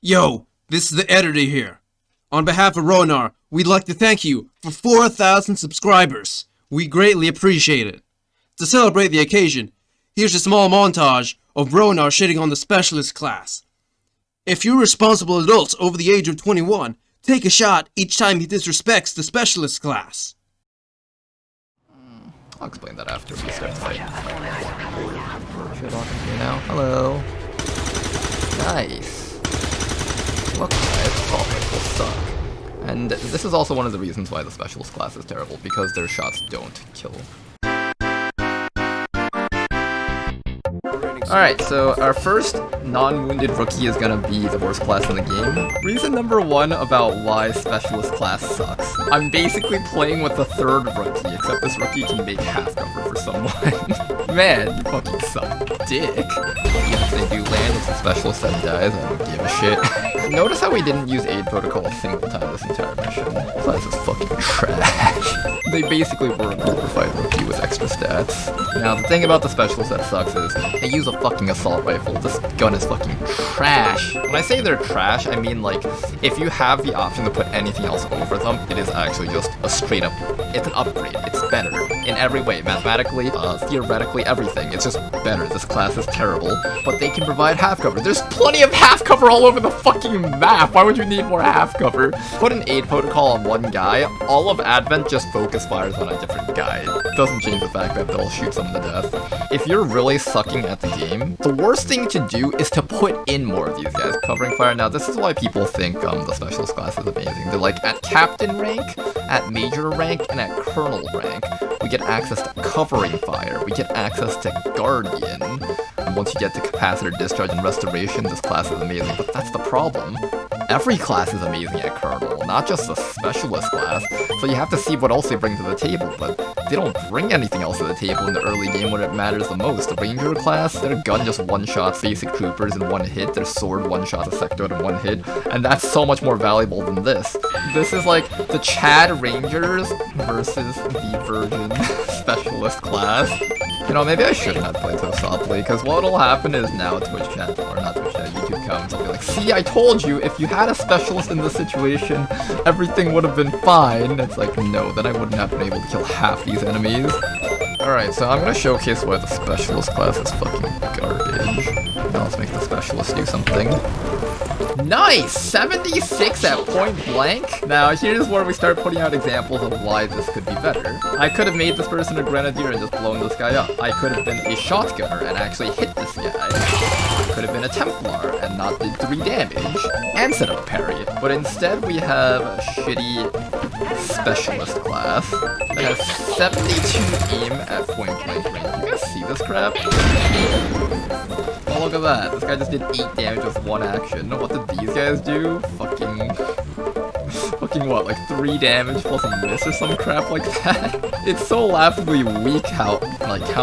Yo, this is the editor here. On behalf of Ronar, we'd like to thank you for 4,000 subscribers. We greatly appreciate it. To celebrate the occasion, here's a small montage of Ronar shitting on the specialist class. If you're responsible adults over the age of 21, take a shot each time he disrespects the specialist class. I'll explain that after we start the fight. Should I talk to you now? Hello. Nice. Look, guys, assault rifles suck. And this is also one of the reasons why the specialist class is terrible, because their shots don't kill. Alright, so our first non-wounded rookie is gonna be the worst class in the game. Reason number one about why specialist class sucks. I'm basically playing with the third rookie, except this rookie can make half cover for someone. Man, you fucking suck dick. Even if they do land, it's a specialist that dies, I don't give a shit. Notice how we didn't use aid protocol a single time this entire mission. Class is fucking trash. They basically were a glorified rookie with extra stats. Now, the thing about the specialist that sucks is they use a fucking assault rifle. This gun is fucking trash. When I say they're trash, I mean like, if you have the option to put anything else over them, it is actually just a straight up, it's an upgrade. It's better in every way, mathematically, theoretically, everything. It's just better. This class is terrible, but they can provide half cover. There's plenty of half cover all over the fucking map. Why would you need more half cover? Put an aid protocol on one guy, all of Advent just focus fires on a different guy. It doesn't change the fact that they'll shoot someone to death. If you're really sucking at the game, the worst thing to do is to put in more of these guys covering fire. Now, this is why people think the specialist class is amazing. They're like, at captain rank, at major rank, and at colonel rank, we get access to covering fire. We get access to guardian. And once you get to capacitor discharge and restoration, this class is amazing. But that's the problem. Every class is amazing at Colonel, not just the specialist class, so you have to see what else they bring to the table, but they don't bring anything else to the table in the early game when it matters the most. The Ranger class, their gun just one-shots basic troopers in one hit, their sword one-shots a sector in one hit, and that's so much more valuable than this. This is like the Chad Rangers versus the Virgin specialist class. You know, maybe I shouldn't have played so softly, because what'll happen is now Twitch chat, or not Twitch chat, YouTube comments, I'll be like, see, I told you, if you had a specialist in this situation, everything would have been fine. It's like, no, then I wouldn't have been able to kill half these enemies. Alright, so I'm gonna showcase why the specialist class is fucking garbage. Now let's make the specialist do something. Nice! 76 at point blank? Now, here's where we start putting out examples of why this could be better. I could have made this person a grenadier and just blown this guy up. I could have been a shotgunner and actually hit this guy. I could have been a Templar and not did 3 damage and set up a parry. But instead, we have a shitty specialist class that has 72 aim at point blank range. You guys see this crap? Oh, look at that. This guy just did 8 damage with 1 action. What did these guys do? Fucking what, like 3 damage plus a miss or some crap like that? It's so laughably weak how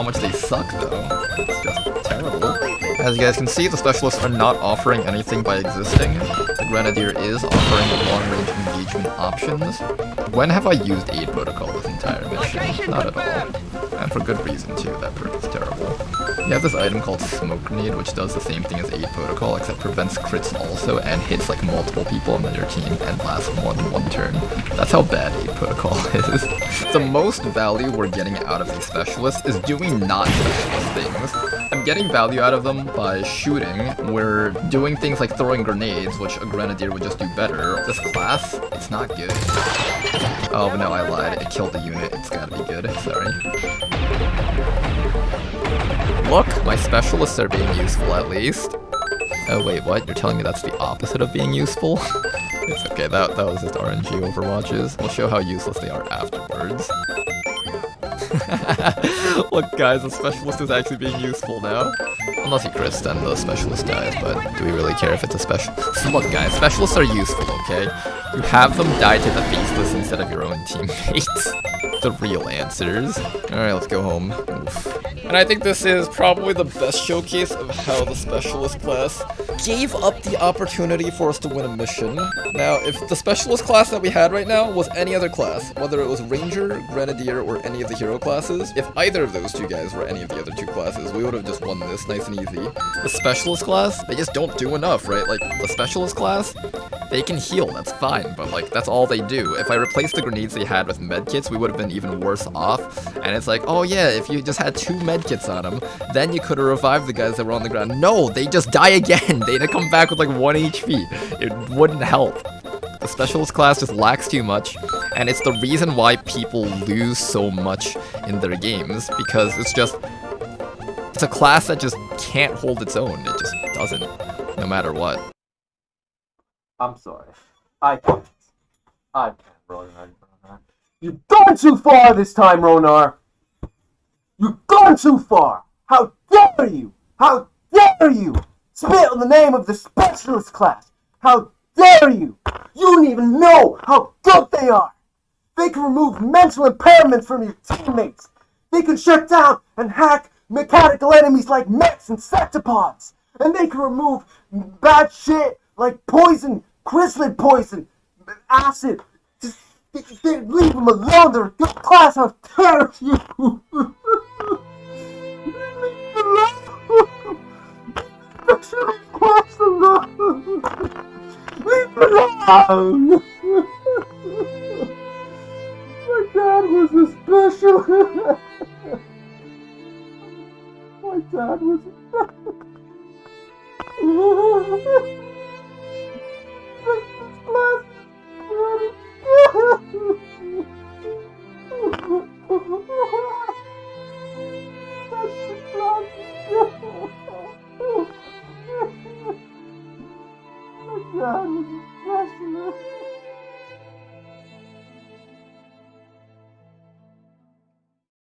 much they suck though. It's just terrible. As you guys can see, the specialists are not offering anything by existing. The Grenadier is offering long-range engagement options. When have I used aid protocol this entire mission? Not at all. And for good reason too, that perk is terrible. You have this item called Smoke Grenade, which does the same thing as aid protocol, except prevents crits also and hits like multiple people on your team and lasts more than 1 turn. That's how bad aid protocol is. The most value we're getting out of these specialists is doing not specialist things. I'm getting value out of them by shooting. We're doing things like throwing grenades, which a Grenadier would just do better. This class, it's not good. Oh, but no, I lied. It killed the unit. It's gotta be good. Sorry. Look, my specialists are being useful at least. Oh wait, what? You're telling me that's the opposite of being useful? It's okay, that was just RNG overwatches. We'll show how useless they are afterwards. Look guys, the specialist is actually being useful now. Unless he crits, then the specialist dies, but do we really care if it's a specialist? Look guys, specialists are useful, okay? You have them die to the faceless instead of your own teammates. The real answers. Alright, let's go home. Oof. And I think this is probably the best showcase of how the specialist class gave up the opportunity for us to win a mission. Now, if the specialist class that we had right now was any other class, whether it was Ranger, Grenadier, or any of the hero classes, if either of those two guys were any of the other two classes, we would have just won this nice and easy. The specialist class, they just don't do enough, right? Like, the specialist class, they can heal, that's fine, but like, that's all they do. If I replaced the grenades they had with medkits, we would have been even worse off. And it's like, oh yeah, if you just had 2 medkits on them, then you could have revived the guys that were on the ground. No, they just die again. They'd come back with like 1 HP. It wouldn't help. The specialist class just lacks too much, and it's the reason why people lose so much in their games, because it's a class that just can't hold its own. It just doesn't, no matter what. I'm sorry. I can't, Ronar. You've gone too far this time, Ronar! You've gone too far! How dare you! How dare you! Spit on the name of the specialist class! How dare you! You don't even know how good they are! They can remove mental impairments from your teammates! They can shut down and hack mechanical enemies like mechs and septipods! And they can remove bad shit like poison, chrysalid poison, acid. Just leave them alone. They're a good class. How dare you? Leave me alone. Specialist class alone. Leave me alone. My dad was a specialist. My dad was a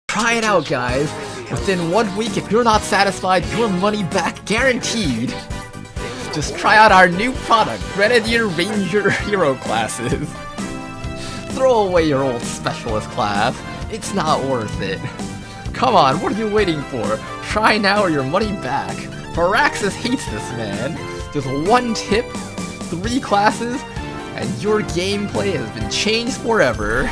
Try it out, guys. Within 1 week, if you're not satisfied, your money back guaranteed. Just try out our new product, Grenadier, Ranger, Hero classes. Throw away your old specialist class. It's not worth it. Come on, what are you waiting for? Try now or your money back. Firaxis hates this man. Just 1 tip, 3 classes, and your gameplay has been changed forever.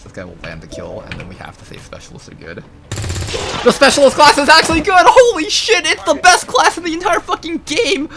This guy will land the kill, and then we have to say specialists are good. The specialist class is actually good! Holy shit, it's the best class in the entire fucking game!